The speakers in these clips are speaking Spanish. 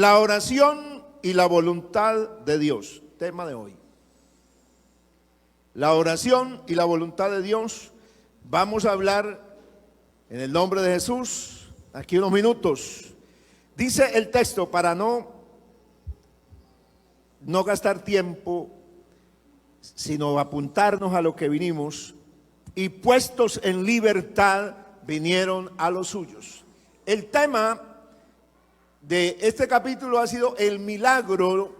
La oración y la voluntad de Dios, tema de hoy. La oración y la voluntad de Dios. Vamos a hablar en el nombre de Jesús, aquí unos minutos. Dice el texto, para no gastar tiempo, sino apuntarnos a lo que vinimos, y puestos en libertad vinieron a los suyos. El tema de este capítulo ha sido el milagro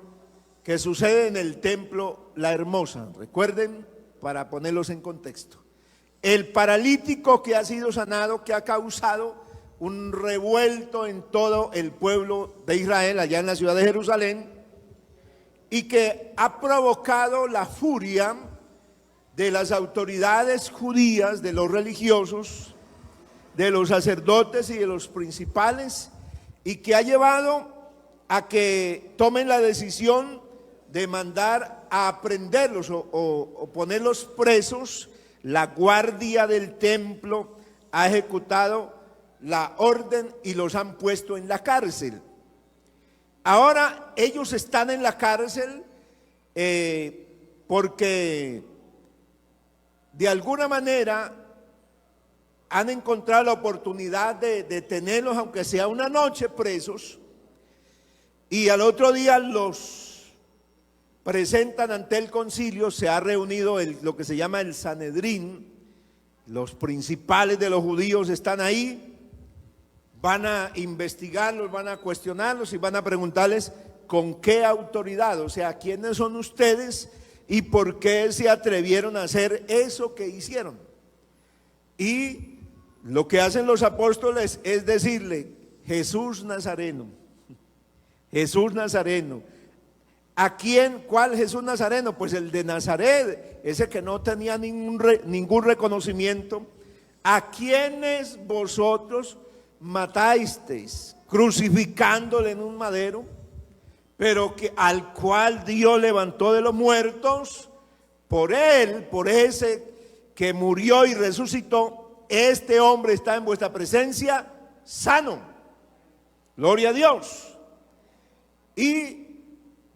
que sucede en el templo La Hermosa. Recuerden, para ponerlos en contexto, el paralítico que ha sido sanado, que ha causado un revuelto en todo el pueblo de Israel, allá en la ciudad de Jerusalén, y que ha provocado la furia de las autoridades judías, de los religiosos, de los sacerdotes y de los principales, y que ha llevado a que tomen la decisión de mandar a aprehenderlos o ponerlos presos. La guardia del templo ha ejecutado la orden y los han puesto en la cárcel. Ahora ellos están en la cárcel porque de alguna manera han encontrado la oportunidad de tenerlos, aunque sea una noche, presos, y al otro día los presentan ante el concilio. Se ha reunido lo que se llama el Sanedrín, los principales de los judíos están ahí, van a investigarlos, van a cuestionarlos y van a preguntarles con qué autoridad, o sea, quiénes son ustedes y por qué se atrevieron a hacer eso que hicieron. Y lo que hacen los apóstoles es decirle: Jesús Nazareno, Jesús Nazareno. ¿A quién? ¿Cuál Jesús Nazareno? Pues el de Nazaret, ese que no tenía ningún reconocimiento. ¿A quienes vosotros matasteis, crucificándole en un madero, pero al cual Dios levantó de los muertos? Por él, por ese que murió y resucitó, este hombre está en vuestra presencia sano. Gloria a Dios. Y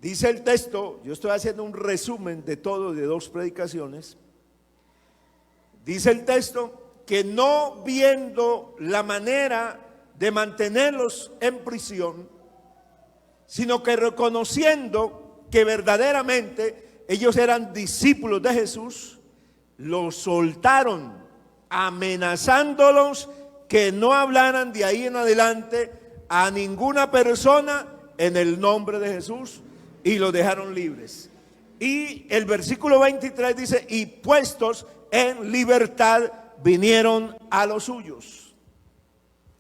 dice el texto, yo estoy haciendo un resumen de todo, de 2 predicaciones. Dice el texto que no viendo la manera de mantenerlos en prisión, sino que reconociendo que verdaderamente ellos eran discípulos de Jesús, los soltaron, amenazándolos que no hablaran de ahí en adelante a ninguna persona en el nombre de Jesús, y los dejaron libres. Y el versículo 23 dice: y puestos en libertad vinieron a los suyos.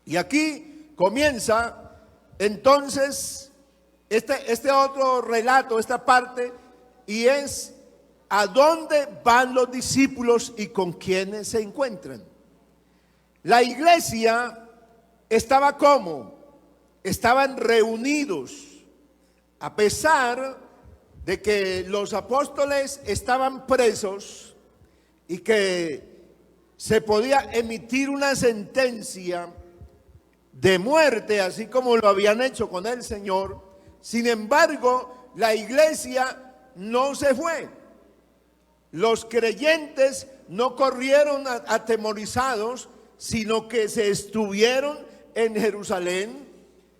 Y aquí comienza entonces este otro relato, esta parte, y es: ¿a dónde van los discípulos y con quiénes se encuentran? La iglesia estaba ¿cómo? Estaban reunidos, a pesar de que los apóstoles estaban presos y que se podía emitir una sentencia de muerte, así como lo habían hecho con el Señor. Sin embargo, la iglesia no se fue. Los creyentes no corrieron atemorizados, sino que se estuvieron en Jerusalén,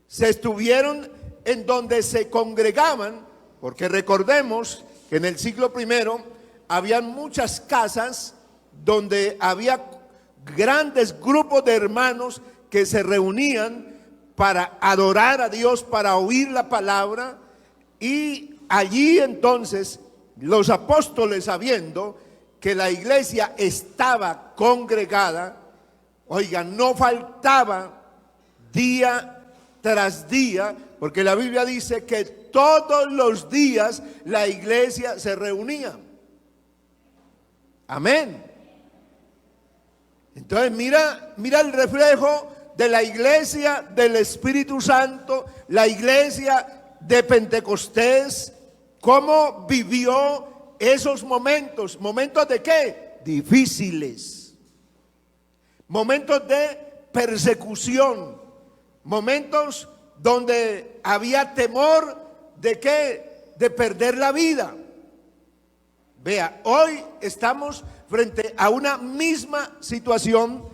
se estuvieron en donde se congregaban, porque recordemos que en el siglo I habían muchas casas donde había grandes grupos de hermanos que se reunían para adorar a Dios, para oír la palabra. Y allí entonces los apóstoles, sabiendo que la iglesia estaba congregada, oigan, no faltaba día tras día, porque la Biblia dice que todos los días la iglesia se reunía. Amén. Entonces mira el reflejo de la iglesia del Espíritu Santo, la iglesia de Pentecostés, cómo vivió esos momentos. ¿Momentos de qué? Difíciles. Momentos de persecución. Momentos donde había temor de ¿qué? De perder la vida. Vea, hoy estamos frente a una misma situación,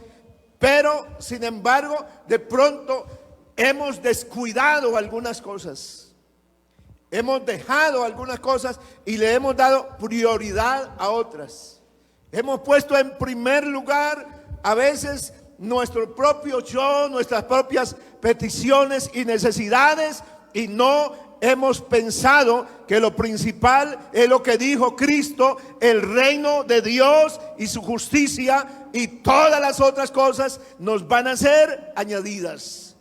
pero sin embargo, de pronto hemos descuidado algunas cosas. Hemos dejado algunas cosas y le hemos dado prioridad a otras. Hemos puesto en primer lugar a veces nuestro propio yo, nuestras propias peticiones y necesidades, y no hemos pensado que lo principal es lo que dijo Cristo: el reino de Dios y su justicia, y todas las otras cosas nos van a ser añadidas.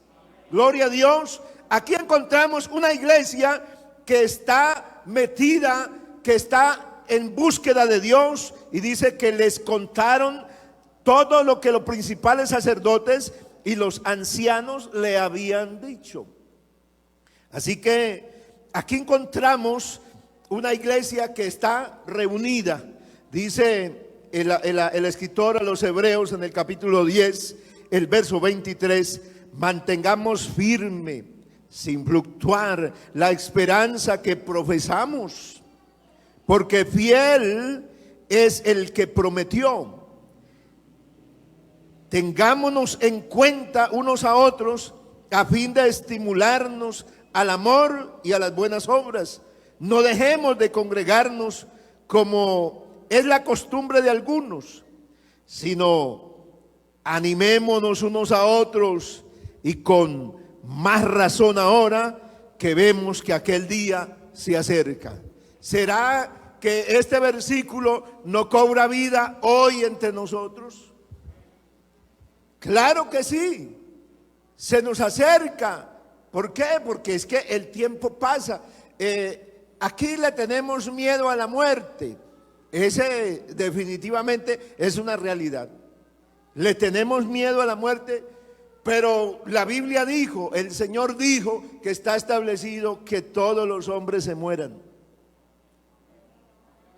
Gloria a Dios. Aquí encontramos una iglesia que está metida, que está en búsqueda de Dios, y dice que les contaron todo lo que los principales sacerdotes y los ancianos le habían dicho. Así que aquí encontramos una iglesia que está reunida. Dice el escritor a los Hebreos en el capítulo 10, el verso 23: mantengamos firme, sin fluctuar, la esperanza que profesamos, porque fiel es el que prometió. Tengámonos en cuenta unos a otros a fin de estimularnos al amor y a las buenas obras. No dejemos de congregarnos como es la costumbre de algunos, sino animémonos unos a otros, y con más razón ahora que vemos que aquel día se acerca. ¿Será que este versículo no cobra vida hoy entre nosotros? Claro que sí, se nos acerca. ¿Por qué? Porque es que el tiempo pasa. Aquí le tenemos miedo a la muerte. Ese definitivamente es una realidad. Le tenemos miedo a la muerte, pero la Biblia dijo, el Señor dijo que está establecido que todos los hombres se mueran.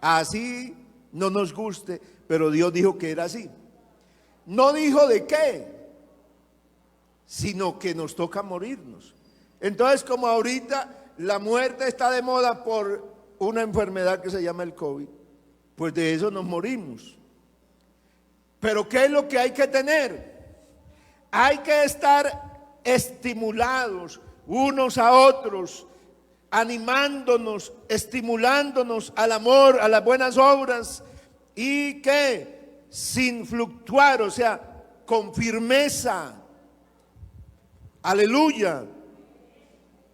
Así no nos guste, pero Dios dijo que era así. No dijo de qué, sino que nos toca morirnos. Entonces, como ahorita la muerte está de moda por una enfermedad que se llama el COVID, pues de eso nos morimos. Pero ¿qué es lo que hay que tener? Hay que estar estimulados unos a otros, animándonos, estimulándonos al amor, a las buenas obras, y que sin fluctuar, o sea, con firmeza. Aleluya.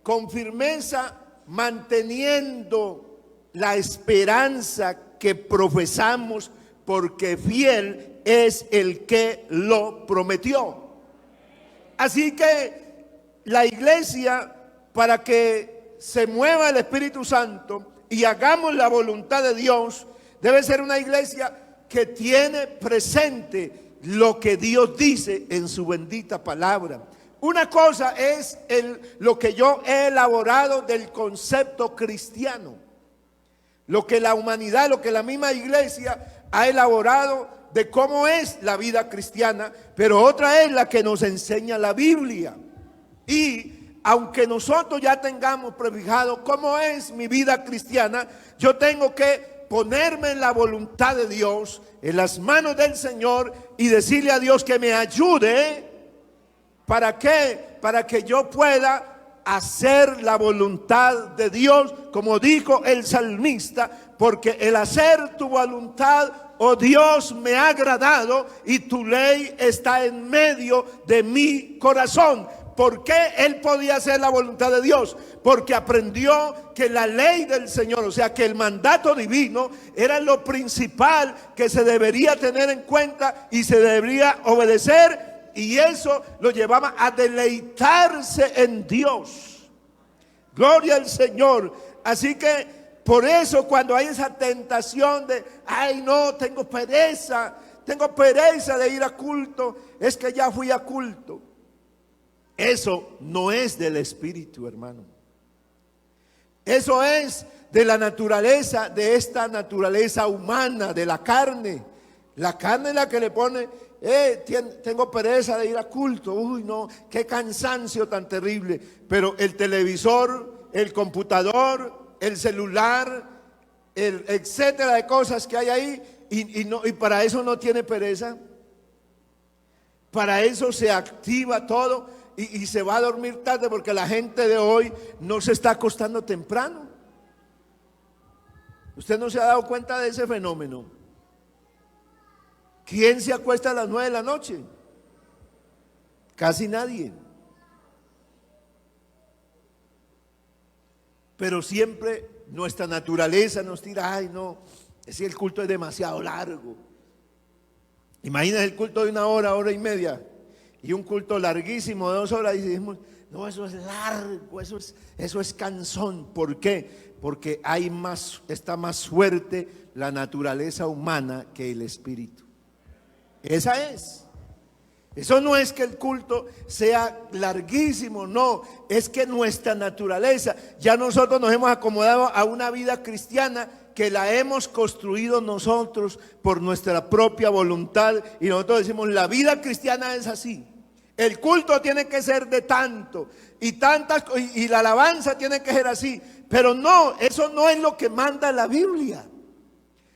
Con firmeza, manteniendo la esperanza que profesamos, porque fiel es el que lo prometió. Así que la iglesia, para que se mueva el Espíritu Santo y hagamos la voluntad de Dios, debe ser una iglesia que tiene presente lo que Dios dice en su bendita palabra. Una cosa es lo que yo he elaborado del concepto cristiano, lo que la humanidad, lo que la misma iglesia ha elaborado de cómo es la vida cristiana, pero otra es la que nos enseña la Biblia. Y aunque nosotros ya tengamos prefijado cómo es mi vida cristiana, yo tengo que ponerme en la voluntad de Dios, en las manos del Señor, y decirle a Dios que me ayude. ¿Para qué? Para que yo pueda hacer la voluntad de Dios, como dijo el salmista, porque el hacer tu voluntad, oh Dios, me ha agradado, y tu ley está en medio de mi corazón. ¿Por qué él podía hacer la voluntad de Dios? Porque aprendió que la ley del Señor, o sea que el mandato divino, era lo principal que se debería tener en cuenta y se debería obedecer, y eso lo llevaba a deleitarse en Dios. Gloria al Señor. Así que por eso cuando hay esa tentación de, ay no, tengo pereza de ir a culto, es que ya fui a culto. Eso no es del Espíritu, hermano. Eso es de la naturaleza, de esta naturaleza humana, de la carne. La carne es la que le pone tengo pereza de ir a culto. Uy, no, qué cansancio tan terrible. Pero el televisor, el computador, el celular, el etcétera de cosas que hay ahí, y para eso no tiene pereza. Para eso se activa todo y se va a dormir tarde, porque la gente de hoy no se está acostando temprano. ¿Usted no se ha dado cuenta de ese fenómeno? ¿Quién se acuesta a las 9 de la noche? Casi nadie. Pero siempre nuestra naturaleza nos tira, ay no, si el culto es demasiado largo. Imagínense el culto de 1 hora, hora y media, y un culto larguísimo de 2 horas, y decimos, no, eso es largo, eso es cansón. ¿Por qué? Porque está más fuerte la naturaleza humana que el espíritu. Esa es. Eso no es que el culto sea larguísimo, no, es que nuestra naturaleza, ya nosotros nos hemos acomodado a una vida cristiana que la hemos construido nosotros por nuestra propia voluntad, y nosotros decimos, la vida cristiana es así. El culto tiene que ser de tanto y la alabanza tiene que ser así, pero no, eso no es lo que manda la Biblia.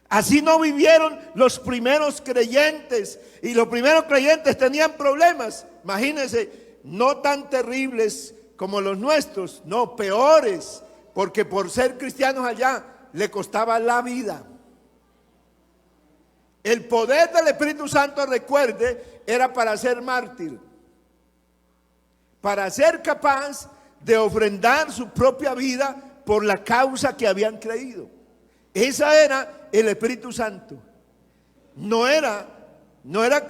Así no vivieron los primeros creyentes, y los primeros creyentes tenían problemas, imagínense, no tan terribles como los nuestros, no, peores, porque por ser cristianos allá le costaba la vida. El poder del Espíritu Santo, recuerde, era para ser mártir, para ser capaz de ofrendar su propia vida por la causa que habían creído. Esa era el Espíritu Santo. No era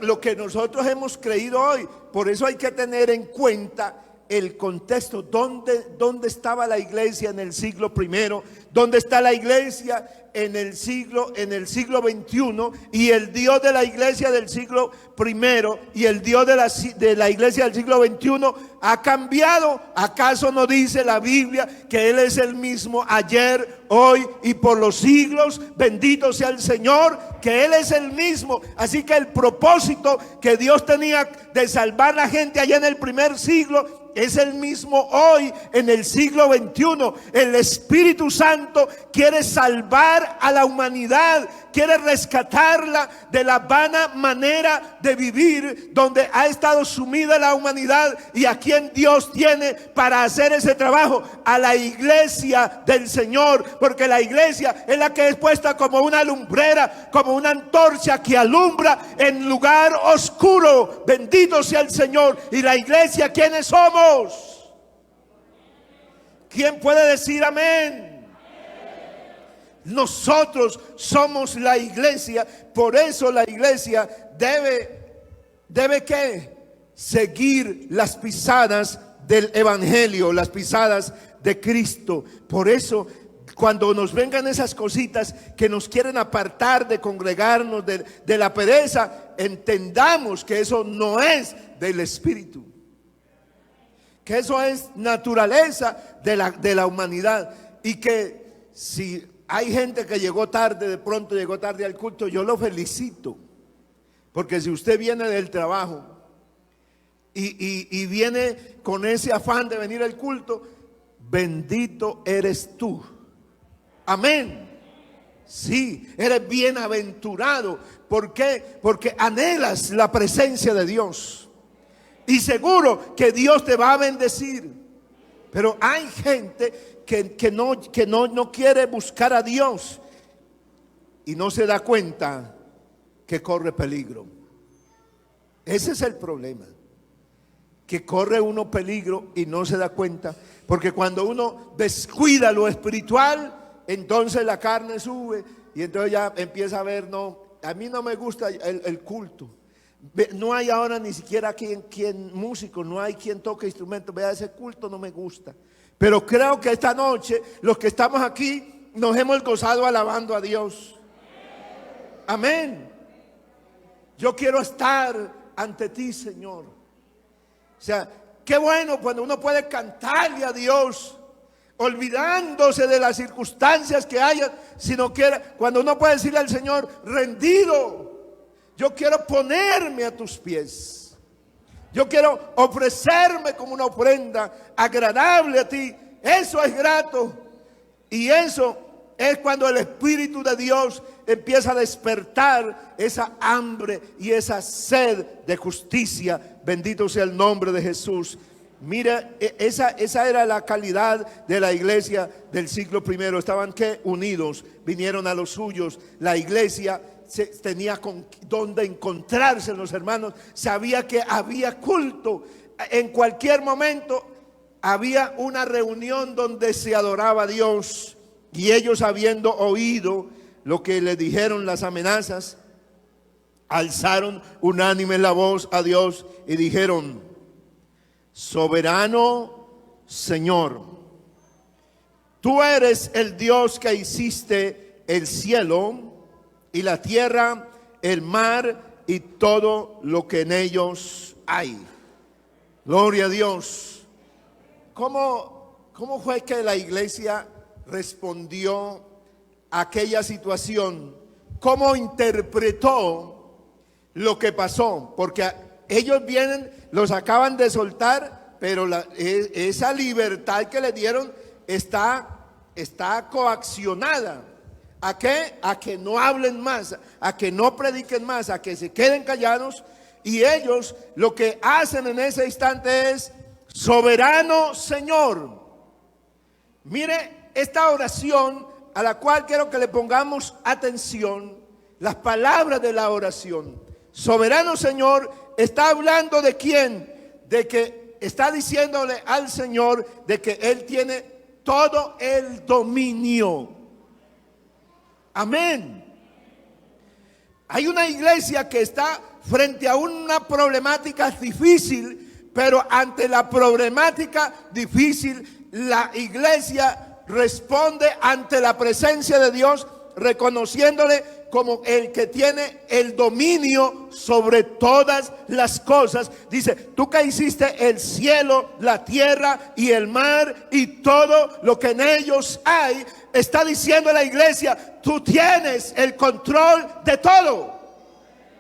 lo que nosotros hemos creído hoy. Por eso hay que tener en cuenta el contexto. ¿Dónde estaba la iglesia en el siglo primero? ¿Dónde está la iglesia en el siglo XXI? Y el Dios de la iglesia del siglo primero y el Dios de la iglesia del siglo XXI ha cambiado. ¿Acaso no dice la Biblia que Él es el mismo ayer, hoy y por los siglos? Bendito sea el Señor, que Él es el mismo. Así que el propósito que Dios tenía de salvar a la gente allá en el primer siglo es el mismo hoy en el siglo XXI. El Espíritu Santo quiere salvar a la humanidad, quiere rescatarla de la vana manera de vivir donde ha estado sumida la humanidad. ¿Y a quien Dios tiene para hacer ese trabajo? A la iglesia del Señor, porque la iglesia es la que es puesta como una lumbrera, como una antorcha que alumbra en lugar oscuro. Bendito sea el Señor. Y la iglesia, ¿quiénes somos? ¿Quién puede decir amén? Nosotros somos la iglesia. Por eso la iglesia debe ¿qué? Seguir las pisadas del evangelio, las pisadas de Cristo. Por eso, cuando nos vengan esas cositas que nos quieren apartar de congregarnos, de la pereza, entendamos que eso no es del Espíritu, que eso es naturaleza de la humanidad. Y que si hay gente que llegó tarde, de pronto llegó tarde al culto, yo lo felicito, porque si usted viene del trabajo y viene con ese afán de venir al culto, bendito eres tú. Amén. Sí, eres bienaventurado. ¿Por qué? Porque anhelas la presencia de Dios, y seguro que Dios te va a bendecir. Pero hay gente que no quiere buscar a Dios y no se da cuenta que corre peligro. Ese es el problema, que corre uno peligro y no se da cuenta, porque cuando uno descuida lo espiritual, entonces la carne sube y entonces ya empieza a ver, no, a mí no me gusta el culto. No hay ahora ni siquiera quien músico, no hay quien toque instrumentos. Vea, ese culto no me gusta. Pero creo que esta noche los que estamos aquí nos hemos gozado alabando a Dios. Amén. Yo quiero estar ante ti, Señor. O sea, qué bueno cuando uno puede cantarle a Dios, olvidándose de las circunstancias que haya, sino que cuando uno puede decirle al Señor, rendido. yo quiero ponerme a tus pies. Yo quiero ofrecerme como una ofrenda agradable a ti. Eso es grato. Y eso es cuando el Espíritu de Dios empieza a despertar esa hambre y esa sed de justicia. Bendito sea el nombre de Jesús. Mira, esa era la calidad de la iglesia del siglo I. Estaban unidos, vinieron a los suyos. La iglesia tenía con donde encontrarse, los hermanos. Sabía que había culto. En cualquier momento había una reunión donde se adoraba a Dios. Y ellos, habiendo oído lo que le dijeron las amenazas, alzaron unánime la voz a Dios y dijeron: soberano Señor, tú eres el Dios que hiciste el cielo y la tierra, el mar y todo lo que en ellos hay. Gloria a Dios. ¿Cómo fue que la iglesia respondió a aquella situación? ¿Cómo interpretó lo que pasó? Porque ellos vienen, los acaban de soltar, pero esa libertad que le dieron está coaccionada. ¿A qué? A que no hablen más, a que no prediquen más, a que se queden callados. Y ellos lo que hacen en ese instante es: soberano Señor. Mire esta oración a la cual quiero que le pongamos atención. Las palabras de la oración. Soberano Señor está hablando de quién, de que está diciéndole al Señor de que Él tiene todo el dominio. Amén. Hay una iglesia que está frente a una problemática difícil, pero ante la problemática difícil, la iglesia responde ante la presencia de Dios, reconociéndole como el que tiene el dominio sobre todas las cosas. Dice: tú que hiciste el cielo, la tierra y el mar y todo lo que en ellos hay. Está diciendo la iglesia: tú tienes el control de todo.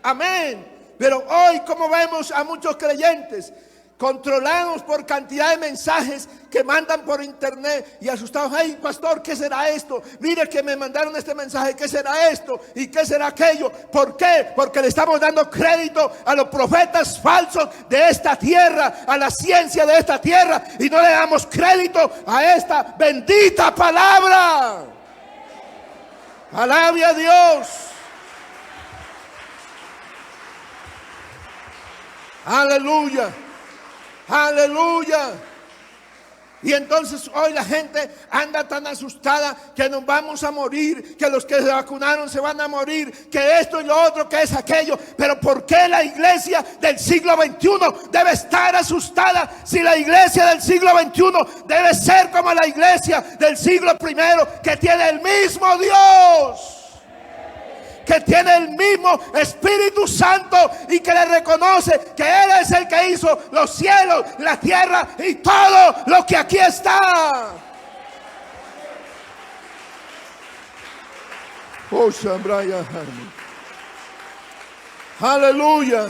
Amén. Pero hoy, como vemos a muchos creyentes controlados por cantidad de mensajes que mandan por internet y asustados: ay, pastor, ¿qué será esto? Mire que me mandaron este mensaje, ¿qué será esto? ¿Y qué será aquello? ¿Por qué? Porque le estamos dando crédito a los profetas falsos de esta tierra, a la ciencia de esta tierra, y no le damos crédito a esta bendita palabra. Alabe a Dios. Aleluya. Aleluya. Y entonces hoy la gente anda tan asustada que nos vamos a morir, que los que se vacunaron se van a morir, que esto y lo otro, que es aquello. Pero ¿por qué la iglesia del siglo XXI debe estar asustada si la iglesia del siglo XXI debe ser como la iglesia del siglo I, que tiene el mismo Dios, que tiene el mismo Espíritu Santo y que le reconoce que Él es el que hizo los cielos, la tierra y todo lo que aquí está? Oh, Shambraya. Aleluya.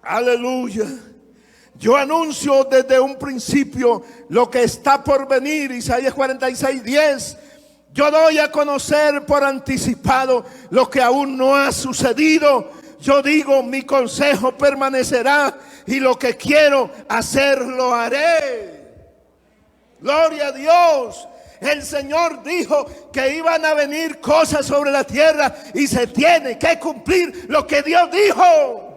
Aleluya. Yo anuncio desde un principio lo que está por venir. Isaías 46:10. Yo doy a conocer por anticipado lo que aún no ha sucedido. Yo digo: mi consejo permanecerá y lo que quiero hacer lo haré. Gloria a Dios. El Señor dijo que iban a venir cosas sobre la tierra y se tiene que cumplir lo que Dios dijo.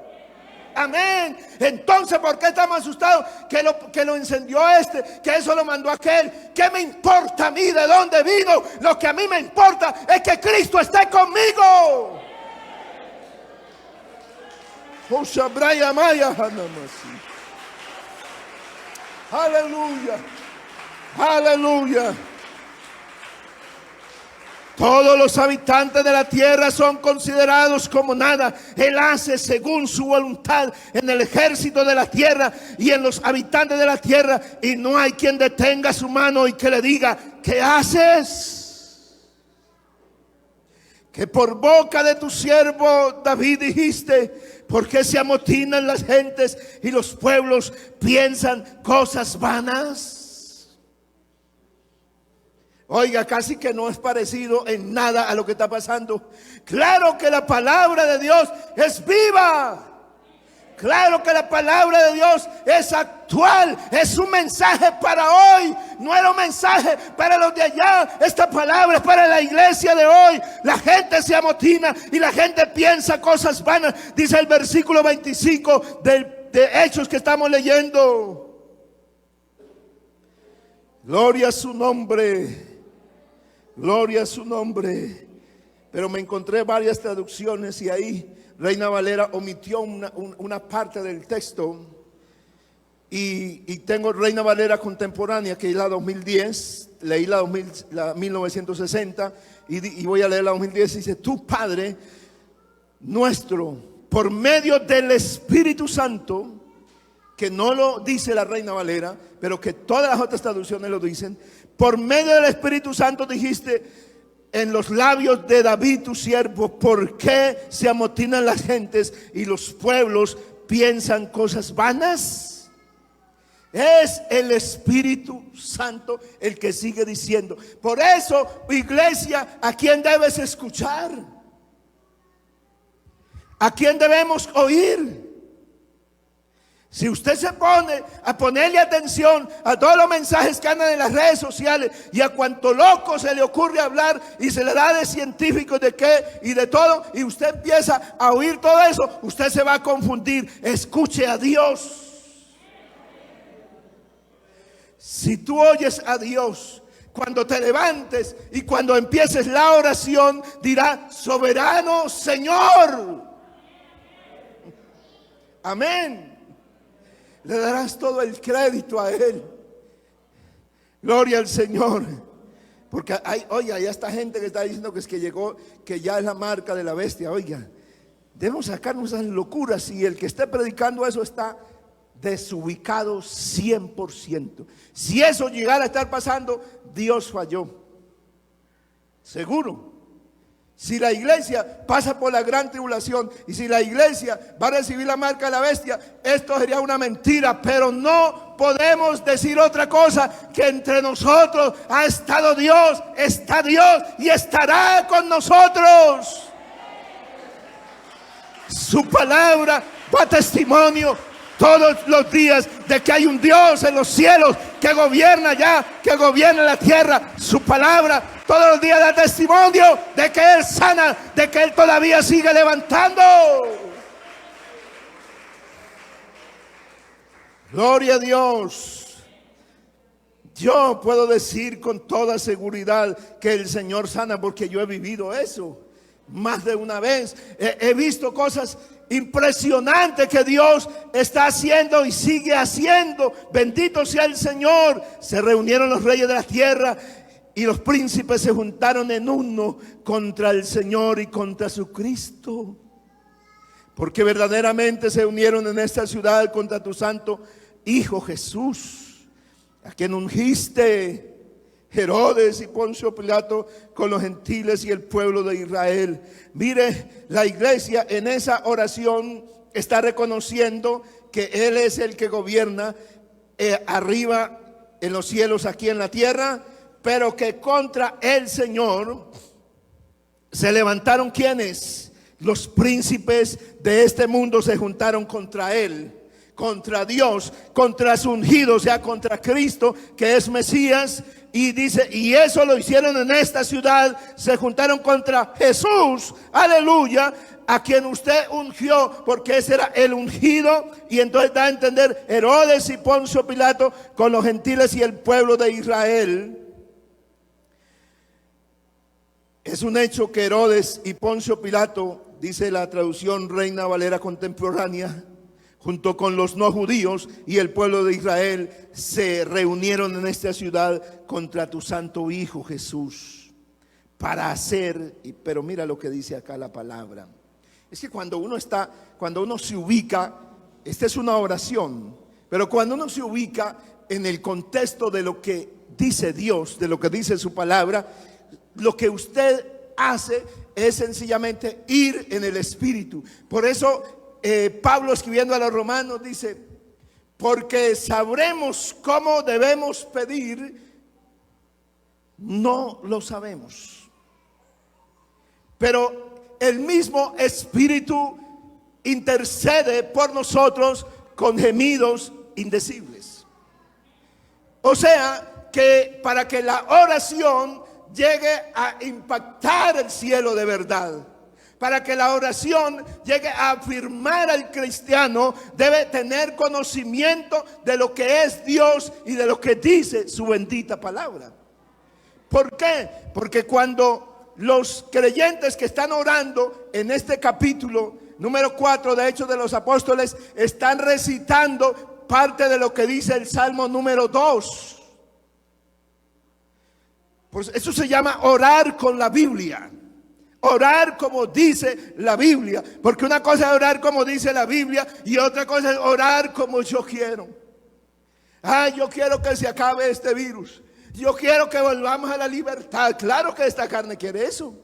Amén. Entonces, ¿por qué estamos asustados? Que lo encendió este, que eso lo mandó aquel. ¿Qué me importa a mí de dónde vino? Lo que a mí me importa es que Cristo esté conmigo. Aleluya. Aleluya. Todos los habitantes de la tierra son considerados como nada. Él hace según su voluntad en el ejército de la tierra y en los habitantes de la tierra, y no hay quien detenga su mano y que le diga: ¿qué haces? que por boca de tu siervo David dijiste: ¿por qué se amotinan las gentes y los pueblos piensan cosas vanas? Oiga, casi que no es parecido en nada a lo que está pasando. Claro que la palabra de Dios es viva. Claro que la palabra de Dios es actual, es un mensaje para hoy, no era un mensaje para los de allá. Esta palabra es para la iglesia de hoy. La gente se amotina y la gente piensa cosas vanas, dice el versículo 25 de Hechos que estamos leyendo. Gloria a su nombre, gloria a su nombre. Pero me encontré varias traducciones y ahí Reina Valera omitió una parte del texto, y tengo Reina Valera contemporánea, que es la 2010, leí la 1960 y voy a leer la 2010. Dice: tu Padre nuestro, por medio del Espíritu Santo, que no lo dice la Reina Valera, pero que todas las otras traducciones lo dicen, por medio del Espíritu Santo dijiste en los labios de David tu siervo: ¿por qué se amotinan las gentes y los pueblos piensan cosas vanas? Es el Espíritu Santo el que sigue diciendo. Por eso, iglesia, ¿a quién debes escuchar? ¿A quién debemos oír? Si usted se pone a ponerle atención a todos los mensajes que andan en las redes sociales y a cuanto loco se le ocurre hablar y se le da de científicos, de qué y de todo, y usted empieza a oír todo eso, usted se va a confundir. Escuche a Dios. Si tú oyes a Dios, cuando te levantes y cuando empieces la oración, dirá: soberano Señor. Amén. Le darás todo el crédito a Él. Gloria al Señor. Porque oiga, ya esta gente que está diciendo que es que llegó, que ya es la marca de la bestia. Oiga, debemos sacarnos esas locuras. Y el que esté predicando eso está desubicado 100%. Si eso llegara a estar pasando, Dios falló. Seguro. Si la iglesia pasa por la gran tribulación y si la iglesia va a recibir la marca de la bestia, esto sería una mentira. Pero no podemos decir otra cosa: que entre nosotros ha estado Dios, está Dios y estará con nosotros. Su palabra da testimonio todos los días de que hay un Dios en los cielos que gobierna ya, que gobierna la tierra. Su palabra todos los días da testimonio de que Él sana, de que Él todavía sigue levantando. Gloria a Dios. Yo puedo decir con toda seguridad que el Señor sana, porque yo he vivido eso más de una vez. He visto cosas impresionantes que Dios está haciendo y sigue haciendo. Bendito sea el Señor. Se reunieron los reyes de la tierra y los príncipes se juntaron en uno contra el Señor y contra su Cristo, porque verdaderamente se unieron en esta ciudad contra tu santo Hijo Jesús, a quien ungiste, Herodes y Poncio Pilato, con los gentiles y el pueblo de Israel. Mire, la iglesia en esa oración está reconociendo que Él es el que gobierna arriba en los cielos, aquí en la tierra, pero que contra el Señor se levantaron ¿quiénes? Los príncipes de este mundo se juntaron contra Él, contra Dios, contra su ungido, o sea, contra Cristo, que es Mesías. Y dice, y eso lo hicieron en esta ciudad, se juntaron contra Jesús, aleluya, a quien usted ungió, porque ese era el ungido. Y entonces da a entender Herodes y Poncio Pilato con los gentiles y el pueblo de Israel. Es un hecho que Herodes y Poncio Pilato, dice la traducción Reina Valera contemporánea, junto con los no judíos y el pueblo de Israel, se reunieron en esta ciudad contra tu santo Hijo Jesús, para hacer, pero mira lo que dice acá la palabra. Es que cuando uno se ubica, esta es una oración, pero cuando uno se ubica en el contexto de lo que dice Dios, de lo que dice su palabra, lo que usted hace es sencillamente ir en el Espíritu. Por eso Pablo, escribiendo a los romanos, dice: porque sabremos cómo debemos pedir, no lo sabemos, pero el mismo Espíritu intercede por nosotros con gemidos indecibles. O sea que para que la oración llegue a impactar el cielo de verdad, para que la oración llegue a afirmar al cristiano, debe tener conocimiento de lo que es Dios y de lo que dice su bendita palabra. ¿Por qué? Porque cuando los creyentes que están orando en este capítulo número 4 de Hechos de los Apóstoles están recitando parte de lo que dice el Salmo número 2. Pues eso se llama orar con la Biblia. Orar como dice la Biblia. Porque una cosa es orar como dice la Biblia y otra cosa es orar como yo quiero. Yo quiero que se acabe este virus. Yo quiero que volvamos a la libertad. Claro que esta carne quiere eso.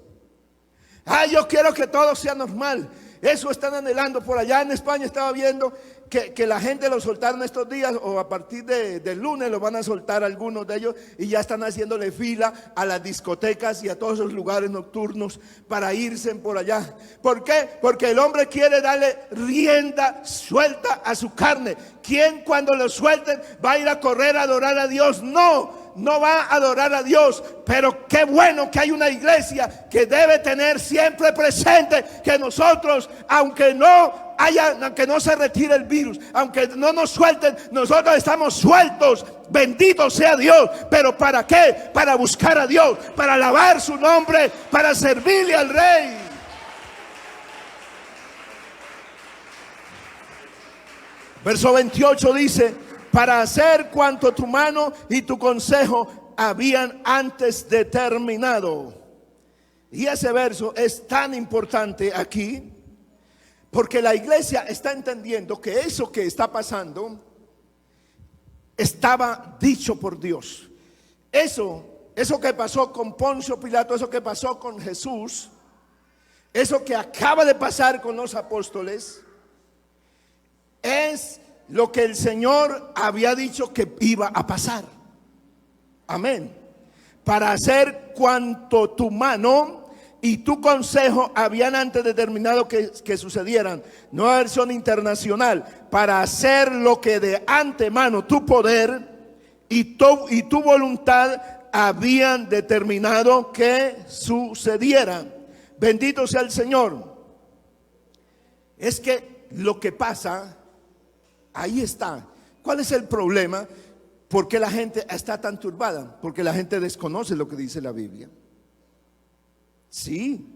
Yo quiero que todo sea normal. Eso están anhelando. Por allá en España estaba viendo que la gente lo soltaron estos días, o a partir del lunes lo van a soltar algunos de ellos, y ya están haciéndole fila a las discotecas y a todos esos lugares nocturnos para irse por allá. ¿Por qué? Porque el hombre quiere darle rienda suelta a su carne. ¿Quién cuando lo suelten va a ir a correr a adorar a Dios? No va a adorar a Dios. Pero qué bueno que hay una iglesia que debe tener siempre presente que nosotros, aunque no se retire el virus, aunque no nos suelten, nosotros estamos sueltos. Bendito sea Dios. ¿Pero para qué? Para buscar a Dios, para alabar su nombre, para servirle al Rey. Verso 28 dice: para hacer cuanto tu mano y tu consejo habían antes determinado. Y ese verso es tan importante aquí, porque la iglesia está entendiendo que eso que está pasando estaba dicho por Dios. Eso que pasó con Poncio Pilato, eso que pasó con Jesús, eso que acaba de pasar con los apóstoles, es lo que el Señor había dicho que iba a pasar. Amén. Para hacer cuanto tu mano y tu consejo habían antes determinado que sucedieran. Nueva versión internacional. Para hacer lo que de antemano tu poder y tu voluntad habían determinado que sucediera. Bendito sea el Señor. Es que lo que pasa, ahí está. ¿Cuál es el problema? ¿Por qué la gente está tan turbada? Porque la gente desconoce lo que dice la Biblia. Sí,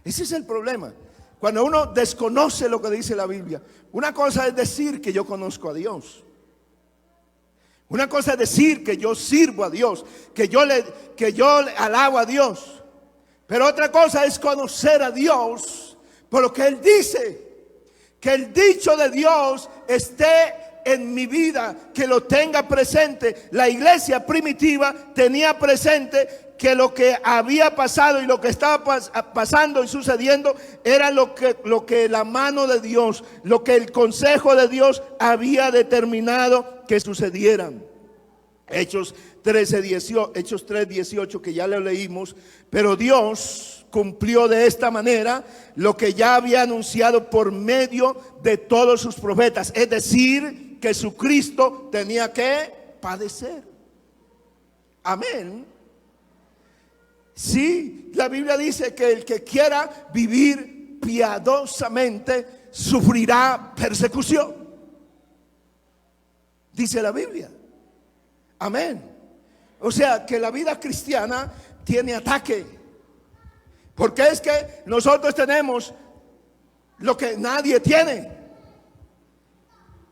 ese es el problema. Cuando uno desconoce lo que dice la Biblia, una cosa es decir que yo conozco a Dios. Una cosa es decir que yo sirvo a Dios, que yo le alabo a Dios. Pero otra cosa es conocer a Dios por lo que Él dice. Que el dicho de Dios esté en mi vida, que lo tenga presente. La iglesia primitiva tenía presente que lo que había pasado y lo que estaba pasando y sucediendo era lo que la mano de Dios, lo que el consejo de Dios había determinado que sucediera. Hechos 3:18, que ya lo leímos. Pero Dios cumplió de esta manera lo que ya había anunciado por medio de todos sus profetas. Es decir, que su Cristo tenía que padecer. Amén. Sí, la Biblia dice que el que quiera vivir piadosamente sufrirá persecución. Dice la Biblia. Amén. O sea que la vida cristiana tiene ataque. Porque es que nosotros tenemos lo que nadie tiene.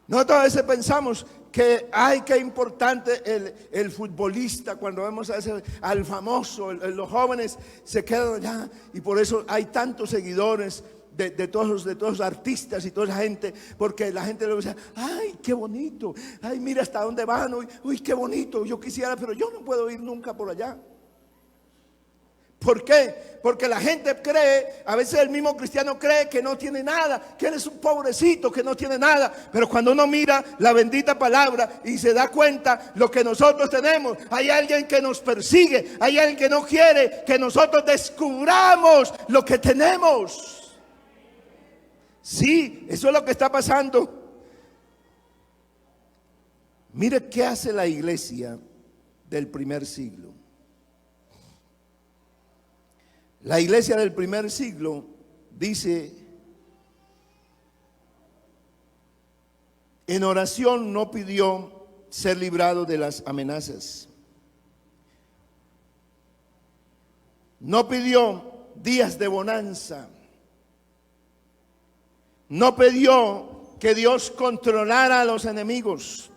Nosotros a veces pensamos que ay, qué importante el futbolista. Cuando vemos al famoso, los jóvenes se quedan allá, y por eso hay tantos seguidores de todos los artistas y toda esa gente, porque la gente lo dice, ay, qué bonito, ay, mira hasta dónde van, uy, qué bonito, yo quisiera, pero yo no puedo ir nunca por allá. ¿Por qué? Porque la gente cree, a veces el mismo cristiano cree que no tiene nada, que él es un pobrecito, que no tiene nada. Pero cuando uno mira la bendita palabra y se da cuenta lo que nosotros tenemos, hay alguien que nos persigue, hay alguien que no quiere que nosotros descubramos lo que tenemos. Sí, eso es lo que está pasando. Mire qué hace la iglesia del primer siglo. La iglesia del primer siglo dice: en oración no pidió ser librado de las amenazas, no pidió días de bonanza, no pidió que Dios controlara a los enemigos,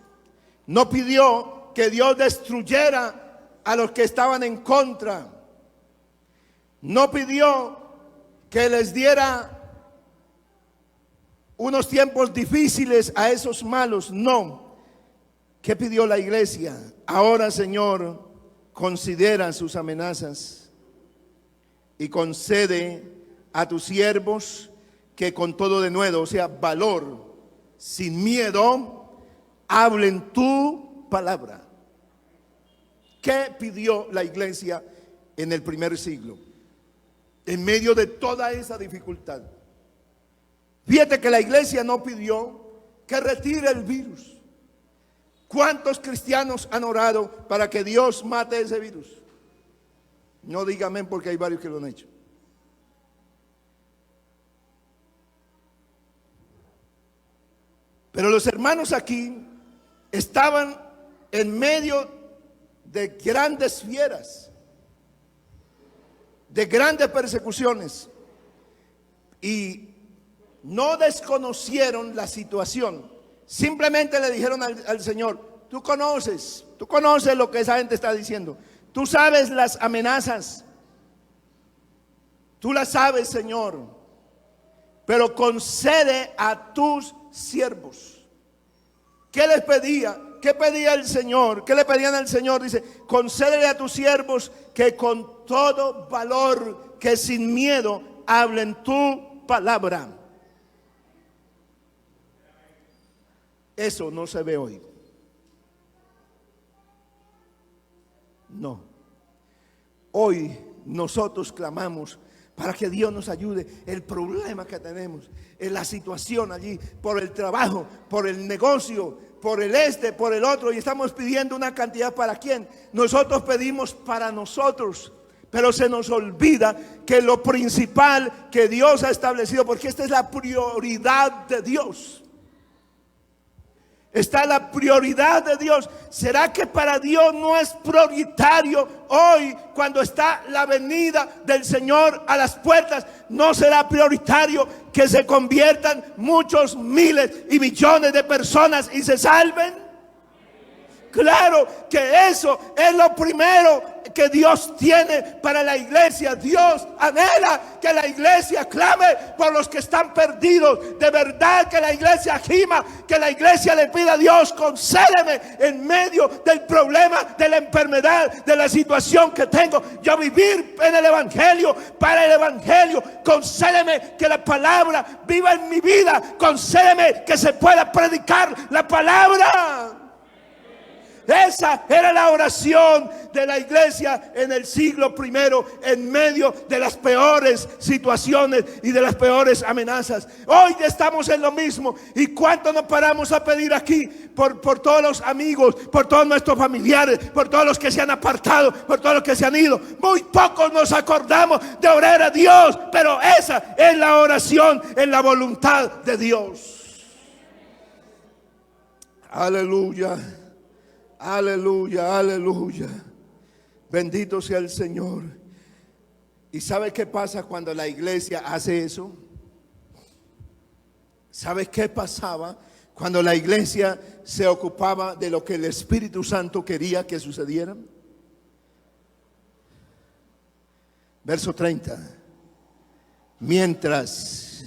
no pidió que Dios destruyera a los que estaban en contra. No pidió que les diera unos tiempos difíciles a esos malos. No. ¿Qué pidió la iglesia? Ahora, Señor, considera sus amenazas y concede a tus siervos que con todo denuedo, o sea, valor, sin miedo, hablen tu palabra. ¿Qué pidió la iglesia en el primer siglo? En medio de toda esa dificultad. Fíjate que la iglesia no pidió que retire el virus. ¿Cuántos cristianos han orado para que Dios mate ese virus? No diga amén, porque hay varios que lo han hecho. Pero los hermanos aquí estaban en medio de grandes fieras, de grandes persecuciones, y no desconocieron la situación. Simplemente le dijeron al Señor: tú conoces lo que esa gente está diciendo, tú sabes las amenazas, tú las sabes, Señor, pero concede a tus siervos. ¿Qué les pedía? ¿Qué pedía el Señor? ¿Qué le pedían al Señor? Dice: concédele a tus siervos que con todo valor, que sin miedo, hablen tu palabra. Eso no se ve hoy. No. Hoy nosotros clamamos para que Dios nos ayude. El problema que tenemos, en la situación allí, por el trabajo, por el negocio, por el por el otro, y estamos pidiendo una cantidad. ¿Para quién? Nosotros pedimos para nosotros, pero se nos olvida que lo principal que Dios ha establecido, porque esta es la prioridad de Dios. Está la prioridad de Dios. ¿Será que para Dios no es prioritario hoy, cuando está la venida del Señor a las puertas? ¿No será prioritario que se conviertan muchos miles y millones de personas y se salven? Claro que eso es lo primero que Dios tiene para la iglesia. Dios anhela que la iglesia clame por los que están perdidos. De verdad que la iglesia gima, que la iglesia le pida a Dios: concédeme en medio del problema, de la enfermedad, de la situación que tengo, yo vivir en el evangelio, para el evangelio. Concédeme que la palabra viva en mi vida. Concédeme que se pueda predicar la palabra. Esa era la oración de la iglesia en el siglo primero, en medio de las peores situaciones y de las peores amenazas. Hoy estamos en lo mismo. ¿Y cuánto nos paramos a pedir aquí por todos los amigos, por todos nuestros familiares, por todos los que se han apartado, por todos los que se han ido? Muy pocos nos acordamos de orar a Dios, pero esa es la oración en la voluntad de Dios. Aleluya. Aleluya, aleluya. Bendito sea el Señor. ¿Y sabe qué pasa cuando la iglesia hace eso? ¿Sabe qué pasaba cuando la iglesia se ocupaba de lo que el Espíritu Santo quería que sucediera? Verso 30. Mientras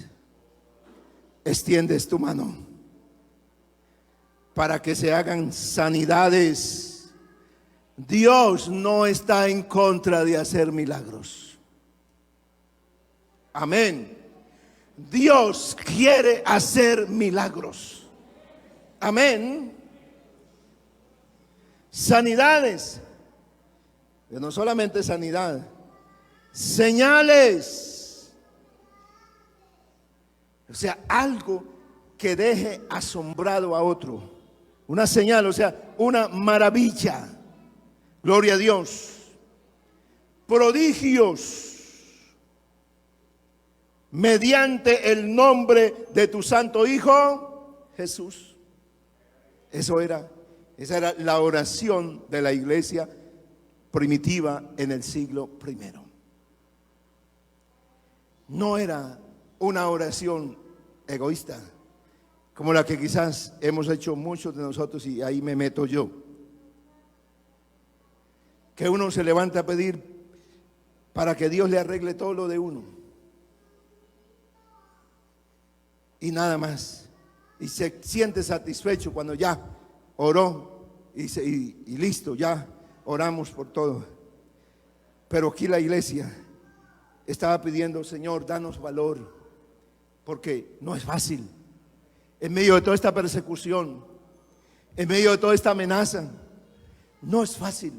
extiendes tu mano para que se hagan sanidades. Dios no está en contra de hacer milagros. Amén. Dios quiere hacer milagros. Amén. Sanidades. Pero no solamente sanidad. Señales. O sea, algo que deje asombrado a otro. Una señal, o sea, una maravilla. Gloria a Dios. Prodigios. Mediante el nombre de tu santo Hijo Jesús. Esa era la oración de la iglesia primitiva en el siglo I. No era una oración egoísta, como la que quizás hemos hecho muchos de nosotros, y ahí me meto yo. Que uno se levanta a pedir para que Dios le arregle todo lo de uno. Y nada más. Y se siente satisfecho cuando ya oró y listo, ya oramos por todo. Pero aquí la iglesia estaba pidiendo: Señor, danos valor, porque no es fácil. En medio de toda esta persecución, en medio de toda esta amenaza, no es fácil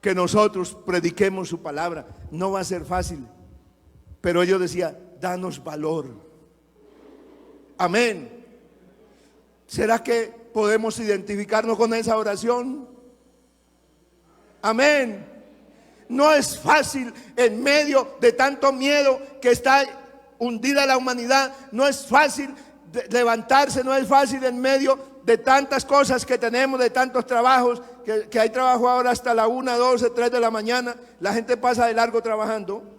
que nosotros prediquemos su palabra. No va a ser fácil. Pero yo decía: danos valor. Amén. ¿Será que podemos identificarnos con esa oración? Amén. No es fácil en medio de tanto miedo que está hundida la humanidad. No es fácil levantarse, no es fácil en medio de tantas cosas que tenemos, de tantos trabajos, que hay trabajo ahora hasta la 1, 12, 3 de la mañana. La gente pasa de largo trabajando.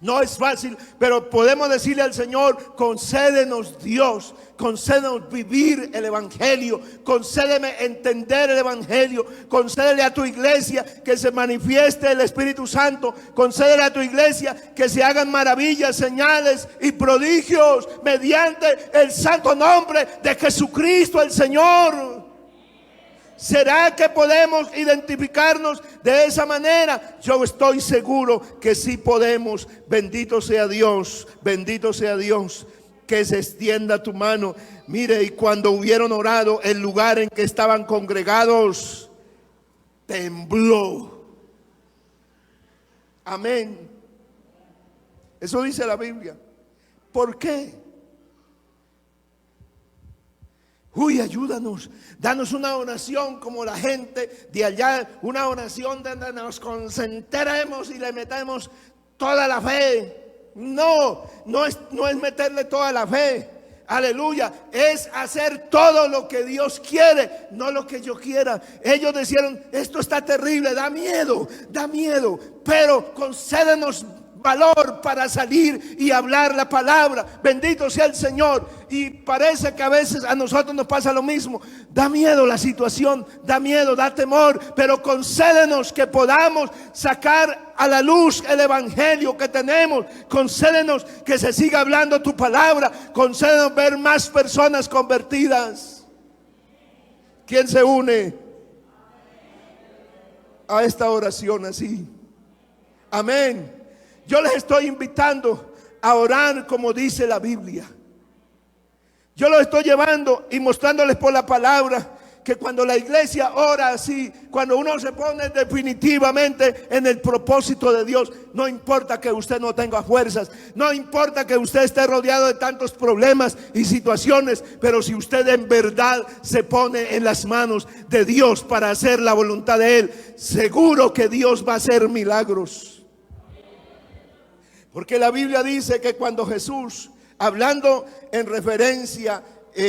No es fácil, pero podemos decirle al Señor: concédenos, Dios, concédenos vivir el evangelio, concédeme entender el evangelio, concédele a tu iglesia que se manifieste el Espíritu Santo, concédele a tu iglesia que se hagan maravillas, señales y prodigios mediante el santo nombre de Jesucristo el Señor. ¿Será que podemos identificarnos de esa manera? Yo estoy seguro que sí podemos. Bendito sea Dios, bendito sea Dios. Que se extienda tu mano. Mire, y cuando hubieron orado, el lugar en que estaban congregados tembló. Amén. Eso dice la Biblia. ¿Por qué? Uy, ayúdanos, danos una oración como la gente de allá, una oración donde nos concentremos y le metemos toda la fe. No es meterle toda la fe. Aleluya, es hacer todo lo que Dios quiere, no lo que yo quiera. Ellos decían: esto está terrible, da miedo, pero concédenos valor para salir y hablar la palabra. Bendito sea el Señor. Y parece que a veces a nosotros nos pasa lo mismo. Da miedo la situación, da miedo, da temor, pero concédenos que podamos sacar a la luz el evangelio que tenemos. Concédenos que se siga hablando tu palabra. Concédenos ver más personas convertidas. ¿Quién se une a esta oración así? Amén. Yo les estoy invitando a orar como dice la Biblia. Yo los estoy llevando y mostrándoles por la palabra que cuando la iglesia ora así, cuando uno se pone definitivamente en el propósito de Dios, no importa que usted no tenga fuerzas, no importa que usted esté rodeado de tantos problemas y situaciones, pero si usted en verdad se pone en las manos de Dios para hacer la voluntad de Él, seguro que Dios va a hacer milagros. Porque la Biblia dice que cuando Jesús, hablando en referencia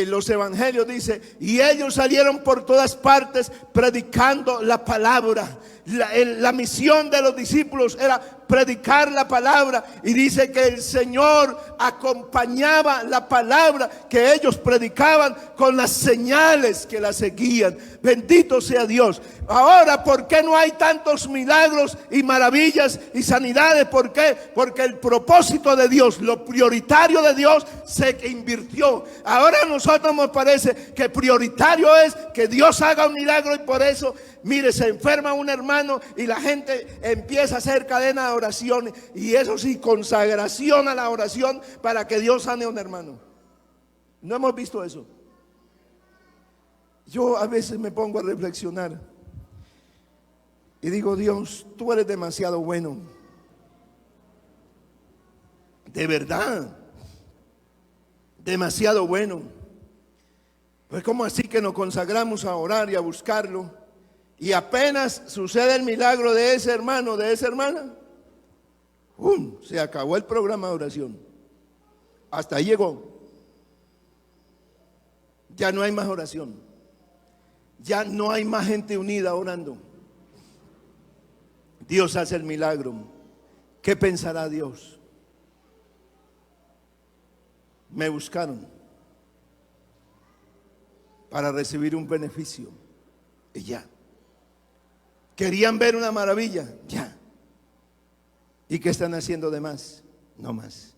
los evangelios, dice: y ellos salieron por todas partes predicando la palabra. La misión de los discípulos era predicar la palabra, y dice que el Señor acompañaba la palabra que ellos predicaban con las señales que la seguían. Bendito sea Dios. Ahora, ¿por qué no hay tantos milagros y maravillas y sanidades? ¿Por qué? Porque el propósito de Dios, lo prioritario de Dios, se invirtió. Ahora a nosotros nos parece que prioritario es que Dios haga un milagro, y por eso Mire, se enferma un hermano y la gente empieza a hacer cadena de oración. Y eso sí, consagración a la oración para que Dios sane a un hermano. ¿No hemos visto eso? Yo a veces me pongo a reflexionar y digo: Dios, tú eres demasiado bueno. De verdad, demasiado bueno. Pues ¿cómo así que nos consagramos a orar y a buscarlo? Y apenas sucede el milagro de ese hermano, de esa hermana, se acabó el programa de oración. Hasta ahí llegó. Ya no hay más oración. Ya no hay más gente unida orando. Dios hace el milagro. ¿Qué pensará Dios? Me buscaron para recibir un beneficio y ya. Querían ver una maravilla, ya. ¿Y qué están haciendo de más? No más.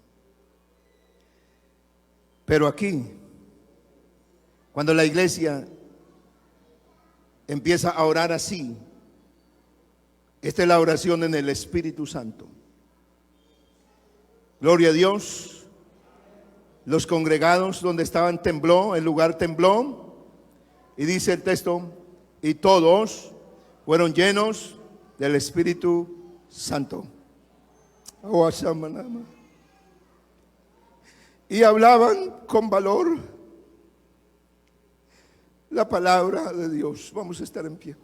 Pero aquí, cuando la iglesia empieza a orar así, esta es la oración en el Espíritu Santo. Gloria a Dios. Los congregados donde estaban tembló, el lugar tembló. Y dice el texto: y todos fueron llenos del Espíritu Santo. Y hablaban con valor la palabra de Dios. Vamos a estar en pie.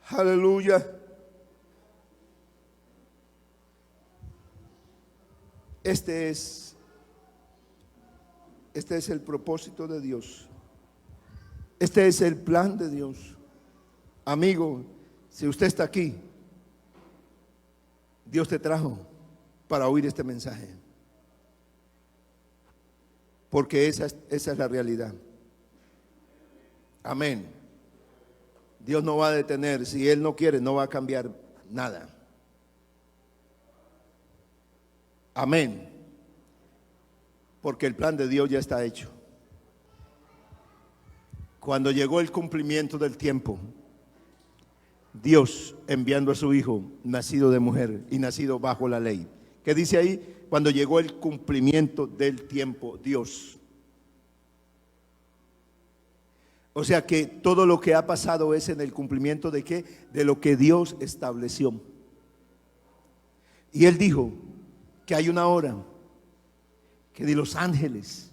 Aleluya. Este es el propósito de Dios. Este es el plan de Dios. Amigo, si usted está aquí, Dios te trajo para oír este mensaje. Porque esa es la realidad. Amén. Dios no va a detener. Si Él no quiere, no va a cambiar nada. Amén. Porque el plan de Dios ya está hecho. Cuando llegó el cumplimiento del tiempo, Dios enviando a su Hijo, nacido de mujer y nacido bajo la ley. ¿Qué dice ahí? Cuando llegó el cumplimiento del tiempo, Dios. O sea que todo lo que ha pasado es en el cumplimiento de ¿qué? De lo que Dios estableció. Y Él dijo que hay una hora que de los ángeles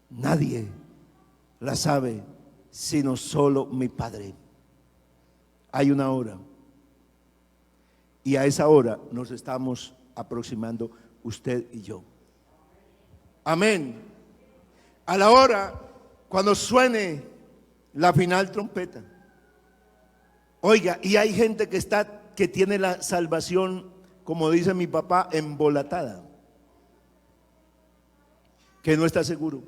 nadie la sabe sino solo mi Padre. Hay una hora, y a esa hora nos estamos aproximando usted y yo. Amén. A la hora cuando suene la final trompeta. Oiga, y hay gente que tiene la salvación, como dice mi papá, embolatada, que no está seguro.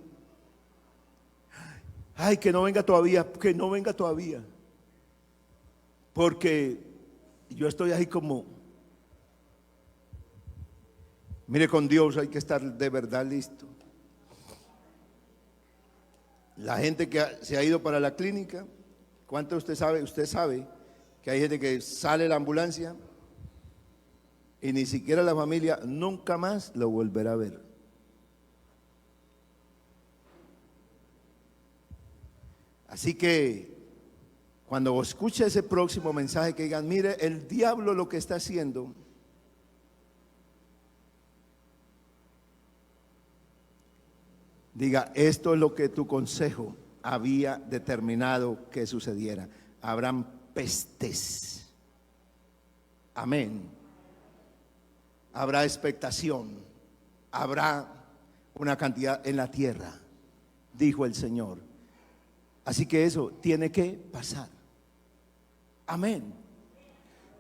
Ay, que no venga todavía, que no venga todavía. Porque yo estoy ahí como, mire, con Dios hay que estar de verdad listo. La gente que se ha ido para la clínica, ¿cuánto usted sabe? Usted sabe que hay gente que sale de la ambulancia y ni siquiera la familia nunca más lo volverá a ver. Así que cuando escuche ese próximo mensaje, que digan: mire, el diablo lo que está haciendo, diga: esto es lo que tu consejo había determinado que sucediera. Habrán pestes. Amén. Habrá expectación. Habrá una cantidad en la tierra, dijo el Señor. Así que eso tiene que pasar. Amén.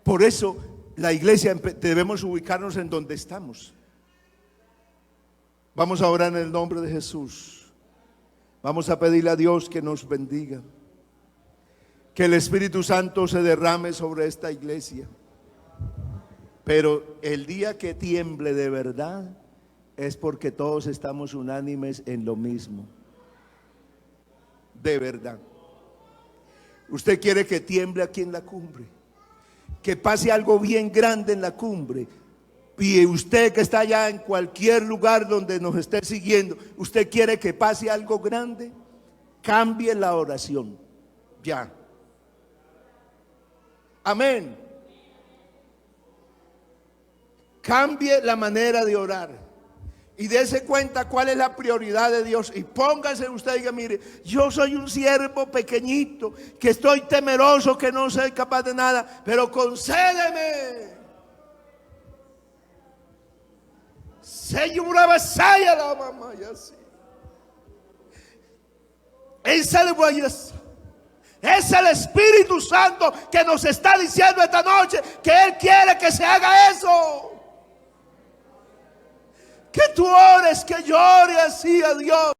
Por eso la iglesia debemos ubicarnos en donde estamos. Vamos a orar en el nombre de Jesús. Vamos a pedirle a Dios que nos bendiga, que el Espíritu Santo se derrame sobre esta iglesia. Pero el día que tiemble de verdad es porque todos estamos unánimes en lo mismo. De verdad. Usted quiere que tiemble aquí en la cumbre, que pase algo bien grande en la cumbre. Y usted que está allá en cualquier lugar donde nos esté siguiendo, usted quiere que pase algo grande, cambie la oración. Ya. Amén. Cambie la manera de orar. Y dése cuenta cuál es la prioridad de Dios. Y póngase usted y diga, mire, yo soy un siervo pequeñito, que estoy temeroso, que no soy capaz de nada, pero concédeme. Señora Basaya la mamá y así. Esa le voy a decir. Es el Espíritu Santo que nos está diciendo esta noche que Él quiere que se haga eso. Que tú ores, que llore así a Dios.